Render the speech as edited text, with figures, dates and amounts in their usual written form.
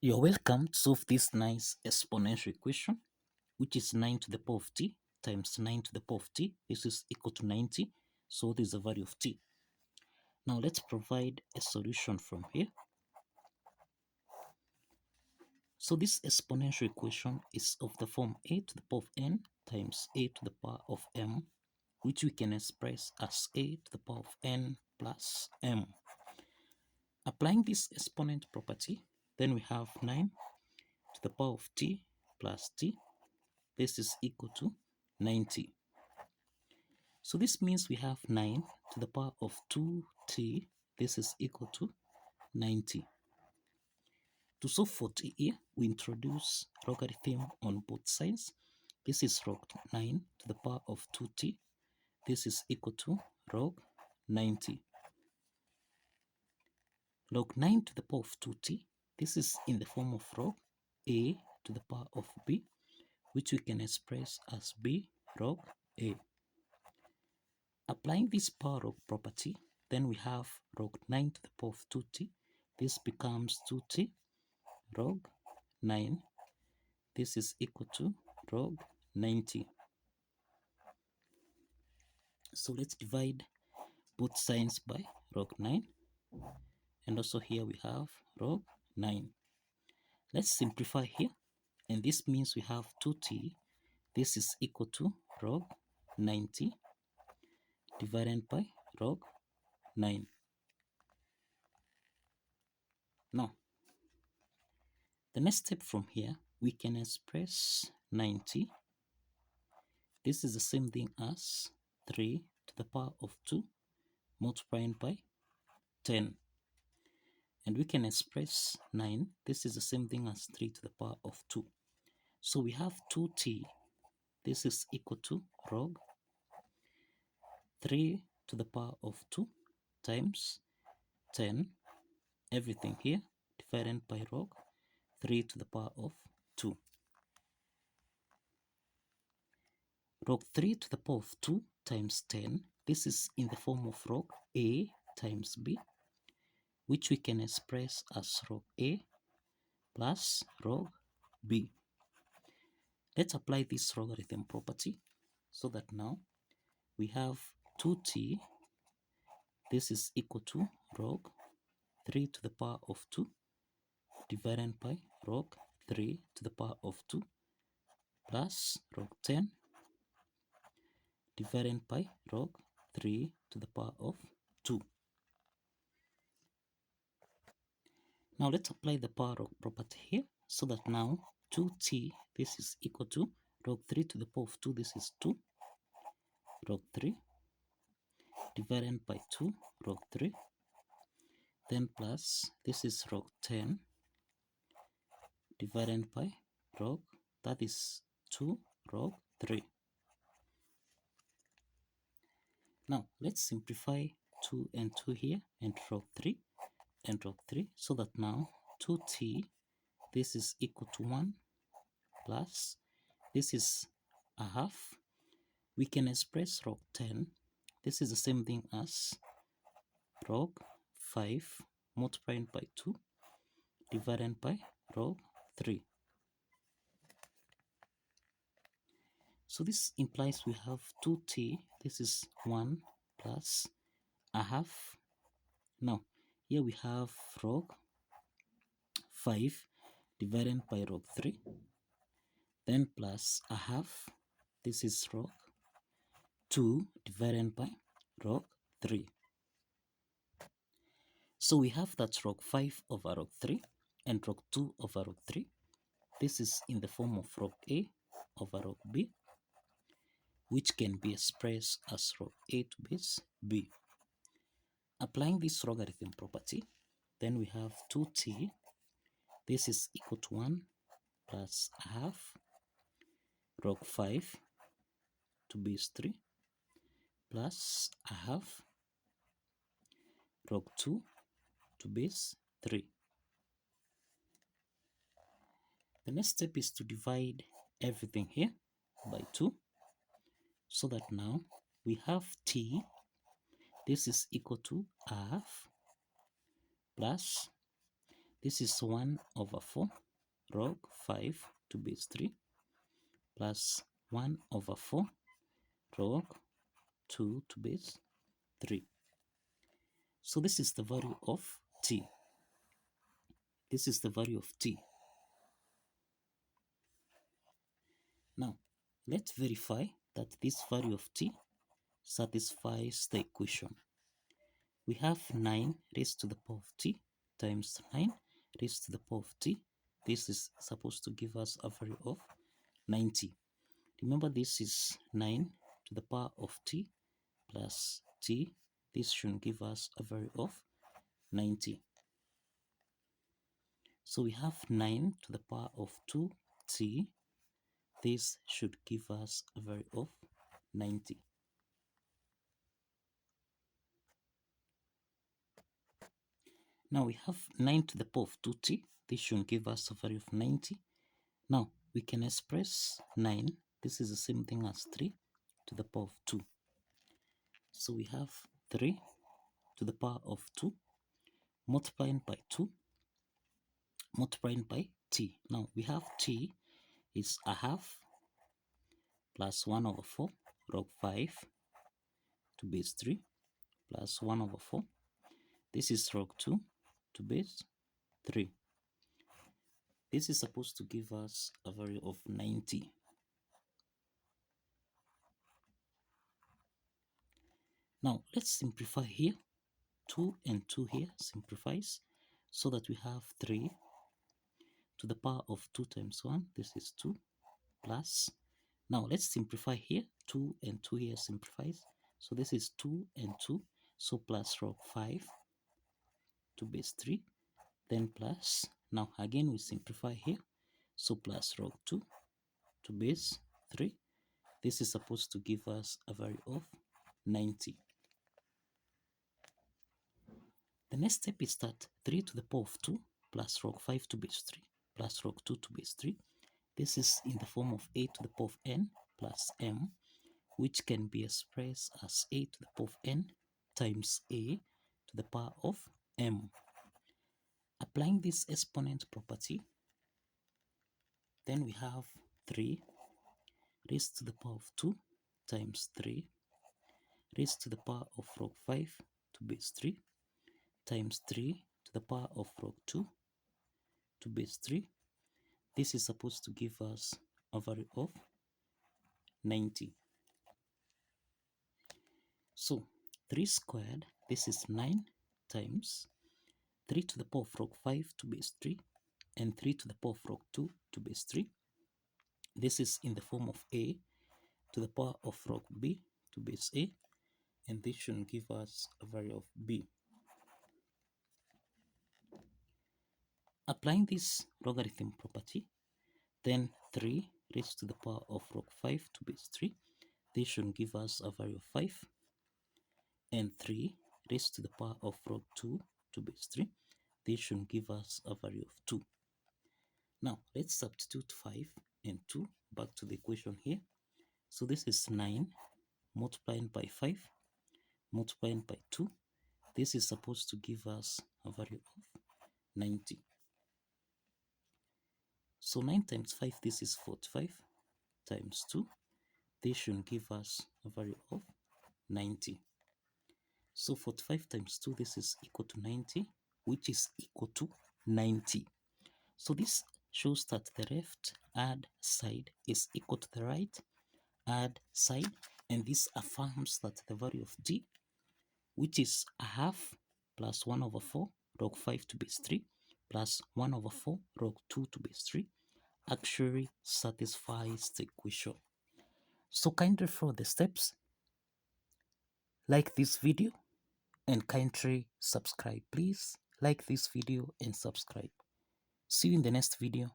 You're welcome to solve this nice exponential equation, which is 9 to the power of t times 9 to the power of t. This is equal to 90, so this is the value of t. Now let's provide a solution from here. So this exponential equation is of the form a to the power of n times a to the power of m, which we can express as a to the power of n plus m. Applying this exponent property, then we have 9 to the power of t plus t. This is equal to 90. So this means we have 9 to the power of 2t. This is equal to 90. To solve for t here, we introduce logarithm on both sides. This is log 9 to the power of 2t. This is equal to log 90. Log 9 to the power of 2t. This is in the form of log a to the power of b, which we can express as b log a. Applying this power log property, then we have log 9 to the power of 2t. This becomes 2t log 9. This is equal to log 90. So let's divide both sides by log 9. And also here we have log 9. Let's simplify here. And this means we have 2t. This is equal to log 90 divided by log 9. Now, the next step from here, we can express 90. This is the same thing as 3 to the power of 2 multiplied by 10. And we can express 9. This is the same thing as 3 to the power of 2. So we have 2t. This is equal to log 3 to the power of 2 times 10. Everything here divided by log 3 to the power of 2. Log 3 to the power of 2 times 10. This is in the form of log a times b, which we can express as log a plus log b. Let's apply this logarithm property so that now we have 2t. This is equal to log 3 to the power of 2 divided by log 3 to the power of 2 plus log 10 divided by log 3 to the power of 2. Now let's apply the power log property here so that now 2t, this is equal to log 3 to the power of 2, this is 2 log 3 divided by 2 log 3, then plus this is log 10 divided by log, that is 2 log 3. Now let's simplify 2 and 2 here and log 3 and log 3 so that now 2t, this is equal to 1 plus this is a half. We can express log 10. This is the same thing as log 5 multiplied by 2 divided by log 3. So this implies we have 2t. This is 1 plus a half. Now here we have log 5 divided by log 3, then plus a half. This is log 2 divided by log 3. So we have that log 5 over log 3 and log 2 over log 3. This is in the form of log a over log b, which can be expressed as log a to base b. Applying this logarithm property, then we have 2t. This is equal to 1 plus a half log 5 to base 3 plus a half log 2 to base 3. The next step is to divide everything here by 2 so that now we have t. This is equal to a half plus This is 1 over 4 log 5 to base 3 plus 1 over 4 log 2 to base 3. So this is the value of t. This is the value of t. Now, let's verify that this value of t satisfies the equation. We have 9 raised to the power of t times 9 raised to the power of t. This is supposed to give us a value of 90. Remember, this is 9 to the power of t plus t. This should give us a value of 90. So we have 9 to the power of 2t. This should give us a value of 90. Now we have 9 to the power of 2t. This should give us a value of 90. Now we can express 9. This is the same thing as 3 to the power of 2. So we have 3 to the power of 2 multiplying by 2 multiplying by t. Now we have t is a half plus 1 over 4 log 5 to base 3 plus 1 over 4. This is log 2 to base 3. This is supposed to give us a value of 90. Now let's simplify here. 2 and 2 here simplifies so that we have 3 to the power of 2 times 1. This is 2 plus. Now let's simplify here. 2 and 2 here simplifies. So this is 2 and 2. So plus log 5 to base 3. Then plus. Now again we simplify here. So plus log 2 to base 3. This is supposed to give us a value of 90. The next step is that 3 to the power of 2 plus log 5 to base 3 plus log 2 to base 3. This is in the form of a to the power of n plus m, which can be expressed as a to the power of n times a to the power of m. Applying this exponent property, then we have 3 raised to the power of 2 times 3 raised to the power of log 5 to base 3 times 3 to the power of log 2 to base 3. This is supposed to give us a value of 90. So 3 squared, this is 9 times 3 to the power of log 5 to base 3 and 3 to the power of log 2 to base 3. This is in the form of a to the power of log b to base a, and this should give us a value of b. Applying this logarithm property, then 3 raised to the power of log 5 to base 3, this should give us a value of 5, and 3 raised to the power of log 2 to base 3, this should give us a value of 2. Now let's substitute 5 and 2 back to the equation here. So this is 9 multiplying by 5 multiplying by 2. This is supposed to give us a value of 90. So 9 times 5, this is 45 times 2. This should give us a value of 90. So 45 times 2, this is equal to 90, which is equal to 90. So this shows that the left add side is equal to the right add side, and this affirms that the value of d, which is a half plus 1 over 4 log 5 to base 3 plus 1 over 4 log 2 to base 3, actually satisfies the equation. So kindly follow the steps, like this video, and kindly subscribe. Please like this video and subscribe. See you in the next video.